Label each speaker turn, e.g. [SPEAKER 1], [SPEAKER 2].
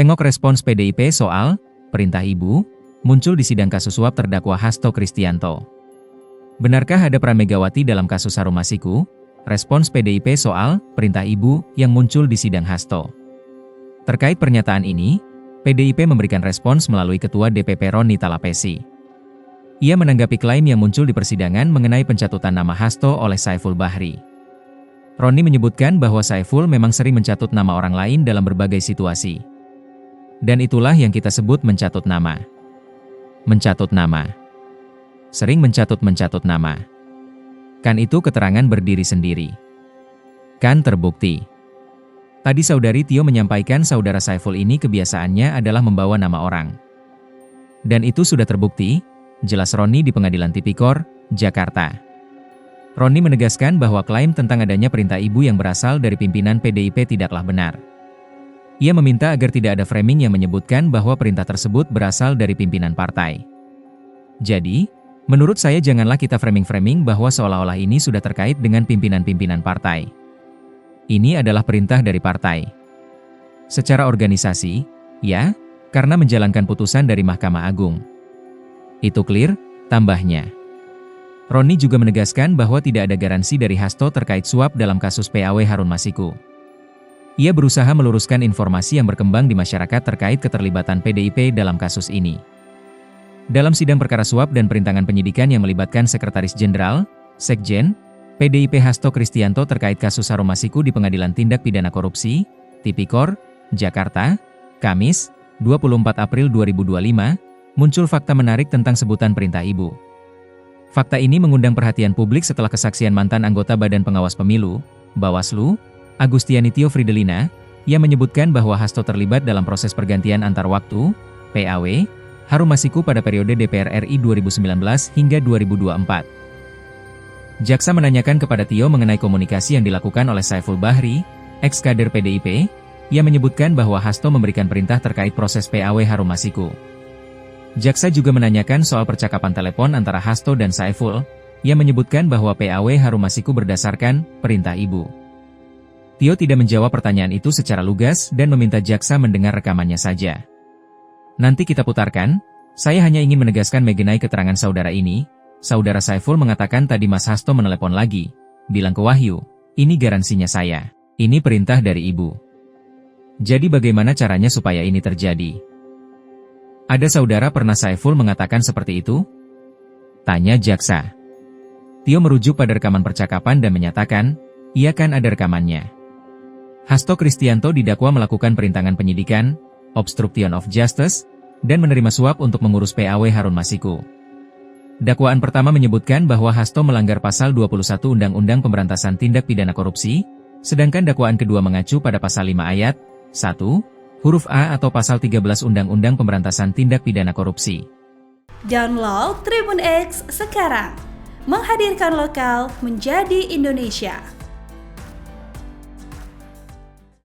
[SPEAKER 1] Tengok respons PDIP soal perintah ibu muncul di sidang kasus suap terdakwa Hasto Kristianto. Benarkah ada peran Megawati dalam kasus Harun Masiku? Respons PDIP soal perintah ibu yang muncul di sidang Hasto. Terkait pernyataan ini, PDIP memberikan respons melalui Ketua DPP Roni Talapesi. Ia menanggapi klaim yang muncul di persidangan mengenai pencatutan nama Hasto oleh Saiful Bahri. Roni menyebutkan bahwa Saiful memang sering mencatut nama orang lain dalam berbagai situasi. Dan itulah yang kita sebut mencatut nama. Mencatut nama. Sering mencatut nama. Kan itu keterangan berdiri sendiri. Kan terbukti. Tadi Saudari Tio menyampaikan saudara Saiful ini kebiasaannya adalah membawa nama orang. Dan itu sudah terbukti, jelas Roni di Pengadilan Tipikor, Jakarta. Roni menegaskan bahwa klaim tentang adanya perintah ibu yang berasal dari pimpinan PDIP tidaklah benar. Ia meminta agar tidak ada framing yang menyebutkan bahwa perintah tersebut berasal dari pimpinan partai. Jadi, menurut saya janganlah kita framing-framing bahwa seolah-olah ini sudah terkait dengan pimpinan-pimpinan partai. Ini adalah perintah dari partai. Secara organisasi, ya, karena menjalankan putusan dari Mahkamah Agung. Itu clear, tambahnya. Roni juga menegaskan bahwa tidak ada garansi dari Hasto terkait suap dalam kasus PAW Harun Masiku. Ia berusaha meluruskan informasi yang berkembang di masyarakat terkait keterlibatan PDIP dalam kasus ini. Dalam sidang perkara suap dan perintangan penyidikan yang melibatkan Sekretaris Jenderal, Sekjen, PDIP Hasto Kristianto terkait kasus Harun Masiku di Pengadilan Tindak Pidana Korupsi, Tipikor, Jakarta, Kamis, 24 April 2025, muncul fakta menarik tentang sebutan perintah ibu. Fakta ini mengundang perhatian publik setelah kesaksian mantan anggota Badan Pengawas Pemilu, Bawaslu, Agustiani Tio Fridelina, yang menyebutkan bahwa Hasto terlibat dalam proses pergantian antar waktu, PAW, Harun Masiku pada periode DPR RI 2019 hingga 2024. Jaksa menanyakan kepada Tio mengenai komunikasi yang dilakukan oleh Saiful Bahri, ex-kader PDIP, yang menyebutkan bahwa Hasto memberikan perintah terkait proses PAW Harun Masiku. Jaksa juga menanyakan soal percakapan telepon antara Hasto dan Saiful, yang menyebutkan bahwa PAW Harun Masiku berdasarkan perintah ibu. Tio tidak menjawab pertanyaan itu secara lugas dan meminta jaksa mendengar rekamannya saja. Nanti kita putarkan, saya hanya ingin menegaskan mengenai keterangan saudara ini. Saudara Saiful mengatakan tadi Mas Hasto menelepon lagi, bilang ke Wahyu, ini garansinya saya, ini perintah dari ibu. Jadi bagaimana caranya supaya ini terjadi? Ada saudara pernah Saiful mengatakan seperti itu? Tanya jaksa. Tio merujuk pada rekaman percakapan dan menyatakan, iya kan ada rekamannya. Hasto Kristianto didakwa melakukan perintangan penyidikan, obstruction of justice, dan menerima suap untuk mengurus PAW Harun Masiku. Dakwaan pertama menyebutkan bahwa Hasto melanggar pasal 21 Undang-Undang Pemberantasan Tindak Pidana Korupsi, sedangkan dakwaan kedua mengacu pada pasal 5 ayat 1, huruf A atau pasal 13 Undang-Undang Pemberantasan Tindak Pidana Korupsi.
[SPEAKER 2] Download Tribun X sekarang, menghadirkan lokal menjadi Indonesia.